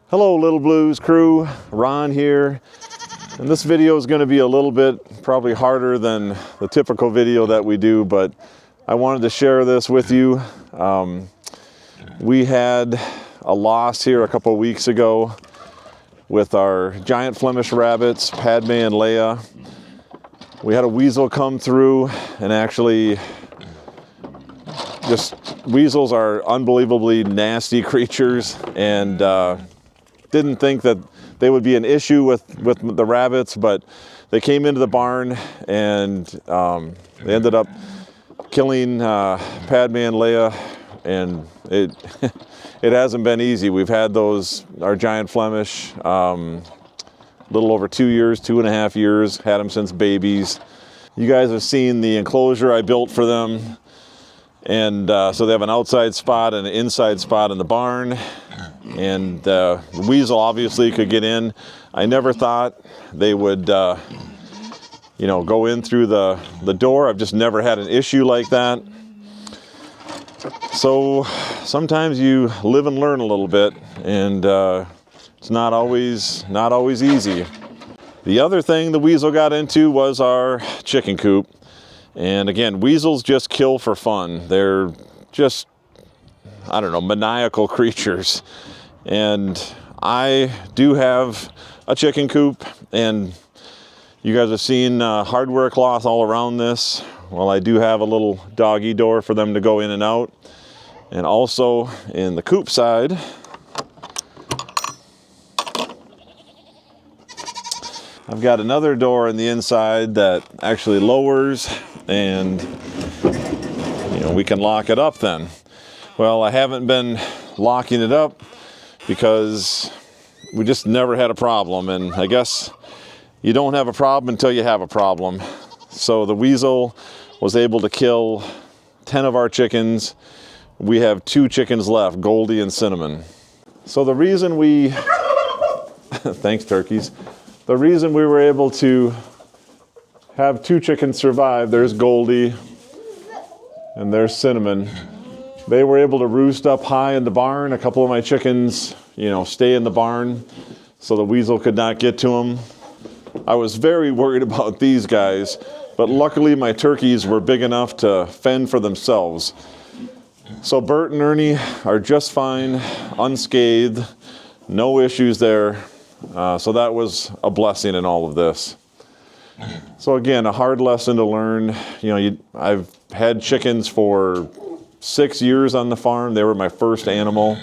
Hello Little Blues crew, Ron here, and this video is going to be a little bit probably harder than the typical video that we do, but I wanted to share this with you. We had a loss here a couple weeks ago with our giant Flemish rabbits, Padme and Leia. We had a weasel come through, and actually weasels are unbelievably nasty creatures, and didn't think that they would be an issue with the rabbits, but they came into the barn and they ended up killing Padme and Leia, and it hasn't been easy. We've had our giant Flemish, a little over 2 years, 2.5 years, had them since babies. You guys have seen the enclosure I built for them, and so they have an outside spot and an inside spot in the barn. And the weasel obviously could get in. I never thought they would, go in through the door. I've just never had an issue like that. So sometimes you live and learn a little bit, and it's not always easy. The other thing the weasel got into was our chicken coop. And again, weasels just kill for fun. They're just, I don't know, maniacal creatures. And I do have a chicken coop, and you guys have seen hardware cloth all around this. Well, I do have a little doggy door for them to go in and out. And also in the coop side, I've got another door on the inside that actually lowers, and we can lock it up then. Well, I haven't been locking it up because we just never had a problem, and I guess you don't have a problem until you have a problem. So the weasel was able to kill 10 of our chickens. We have 2 chickens left, Goldie and Cinnamon. So the reason thanks turkeys, the reason we were able to have 2 chickens survive, there's Goldie and there's Cinnamon. They were able to roost up high in the barn. A couple of my chickens, stay in the barn so the weasel could not get to them. I was very worried about these guys, but luckily my turkeys were big enough to fend for themselves. So Bert and Ernie are just fine, unscathed, no issues there. So that was a blessing in all of this. So again, a hard lesson to learn. I've had chickens for 6 years on the farm. They were my first animal,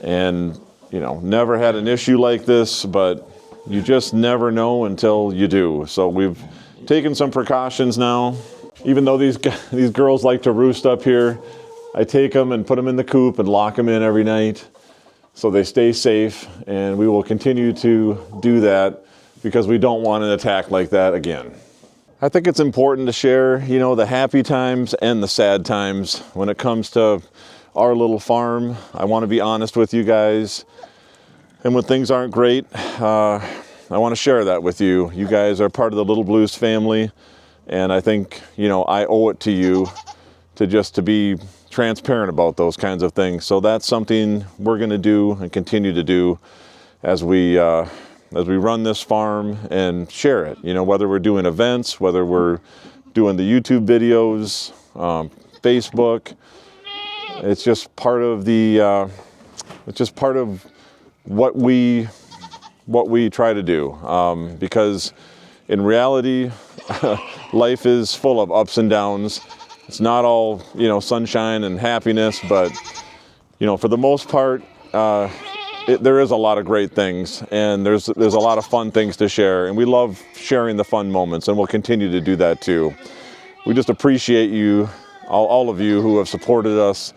and never had an issue like this, but you just never know until you do. So we've taken some precautions now. Even though these girls like to roost up here, I take them and put them in the coop and lock them in every night so they stay safe, and we will continue to do that because we don't want an attack like that again. I think it's important to share, the happy times and the sad times when it comes to our little farm. I want to be honest with you guys. And when things aren't great, I want to share that with you. You guys are part of the Little Blues family. And I think, I owe it to you to be transparent about those kinds of things. So that's something we're going to do and continue to do as we run this farm and share it, whether we're doing events, whether we're doing the YouTube videos, Facebook. It's just part of what we try to do, because in reality, life is full of ups and downs. It's not all, sunshine and happiness, but, for the most part, there is a lot of great things, and there's a lot of fun things to share, and we love sharing the fun moments, and we'll continue to do that too. We just appreciate you, all of you who have supported us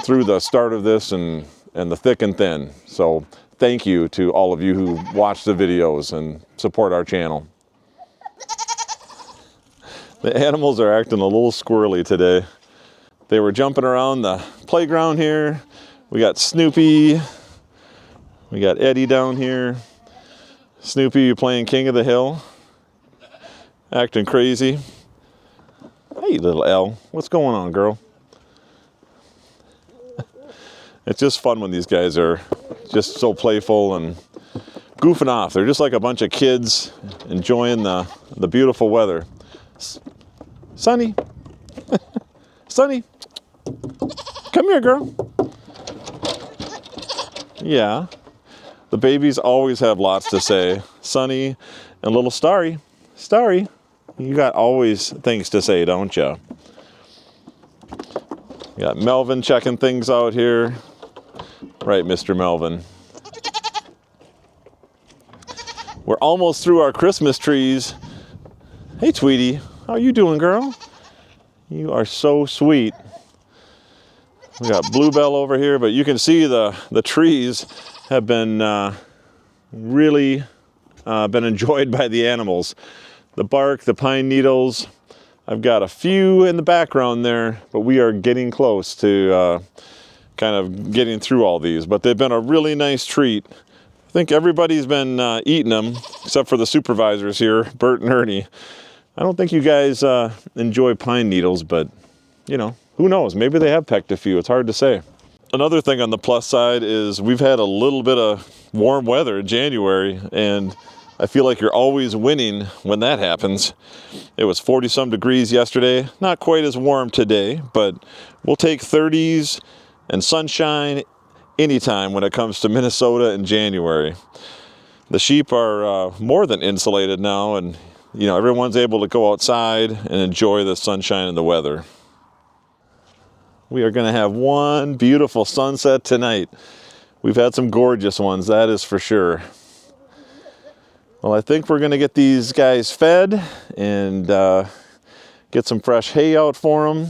through the start of this and the thick and thin. So thank you to all of you who watch the videos and support our channel. The animals are acting a little squirrely today. They were jumping around the playground here. We got Snoopy. We got Eddie down here. Snoopy, you playing King of the Hill. Acting crazy. Hey, little Elle. What's going on, girl? It's just fun when these guys are just so playful and goofing off. They're just like a bunch of kids enjoying the beautiful weather. Sunny, Sunny, come here, girl. Yeah, the babies always have lots to say. Sunny and little Starry. Starry, you got always things to say, don't you? You got Melvin checking things out here. Right, Mr. Melvin. We're almost through our Christmas trees. Hey, Tweety, how are you doing, girl? You are so sweet. We got Bluebell over here, but you can see the trees have been really been enjoyed by the animals. The bark, the pine needles. I've got a few in the background there, but we are getting close to kind of getting through all these. But they've been a really nice treat. I think everybody's been eating them, except for the supervisors here, Bert and Ernie. I don't think you guys enjoy pine needles, but, you know, who knows? Maybe they have pecked a few. It's hard to say. Another thing on the plus side is we've had a little bit of warm weather in January, and I feel like you're always winning when that happens. It was 40-some degrees yesterday. Not quite as warm today, but we'll take 30s and sunshine anytime when it comes to Minnesota in January. The sheep are more than insulated now, and you know, everyone's able to go outside and enjoy the sunshine and the weather. We are going to have one beautiful sunset tonight. We've had some gorgeous ones, that is for sure. Well, I think we're going to get these guys fed and get some fresh hay out for them.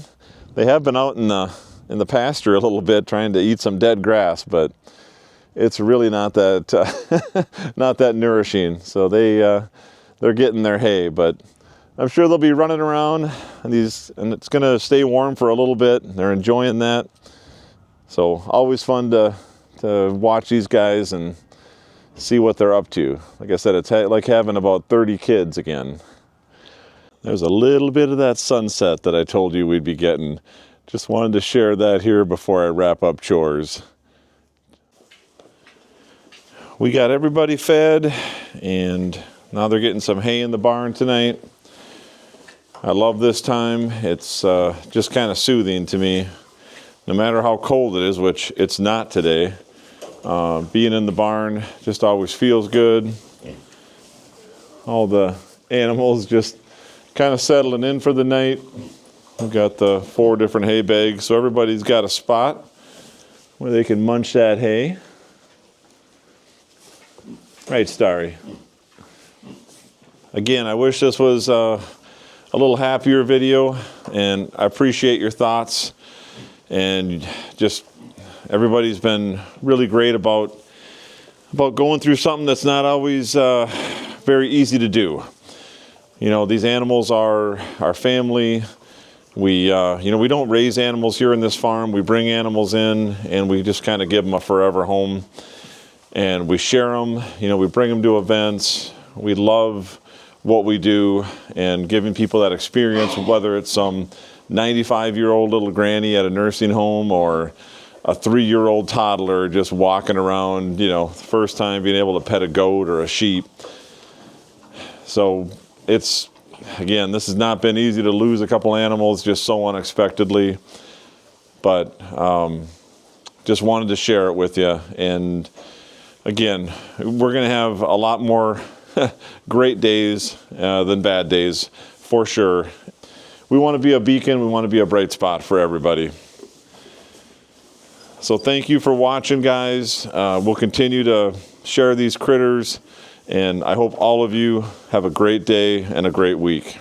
They have been out in the pasture a little bit trying to eat some dead grass, but it's really not that not that nourishing. So they're getting their hay, but I'm sure they'll be running around and it's going to stay warm for a little bit. They're enjoying that. So always fun to watch these guys and see what they're up to. Like I said, it's like having about 30 kids again. There's a little bit of that sunset that I told you we'd be getting. Just wanted to share that here before I wrap up chores. We got everybody fed, and now they're getting some hay in the barn tonight. I love this time. It's just kind of soothing to me. No matter how cold it is, which it's not today, being in the barn just always feels good. All the animals just kind of settling in for the night. We've got the 4 different hay bags, so everybody's got a spot where they can munch that hay. Right, Starry. Again, I wish this was a little happier video, and I appreciate your thoughts. And just everybody's been really great about going through something that's not always very easy to do. You know, these animals are our family. We don't raise animals here in this farm. We bring animals in, and we just kind of give them a forever home. And we share them. You know, we bring them to events. We love what we do, and giving people that experience, whether it's some 95-year-old little granny at a nursing home or a 3-year-old toddler just walking around, you know, first time being able to pet a goat or a sheep. So it's, again, this has not been easy to lose a couple animals just so unexpectedly, but just wanted to share it with you. And again, we're going to have a lot more great days than bad days, for sure. We want to be a beacon. We want to be a bright spot for everybody. So thank you for watching, guys. We'll continue to share these critters, and I hope all of you have a great day and a great week.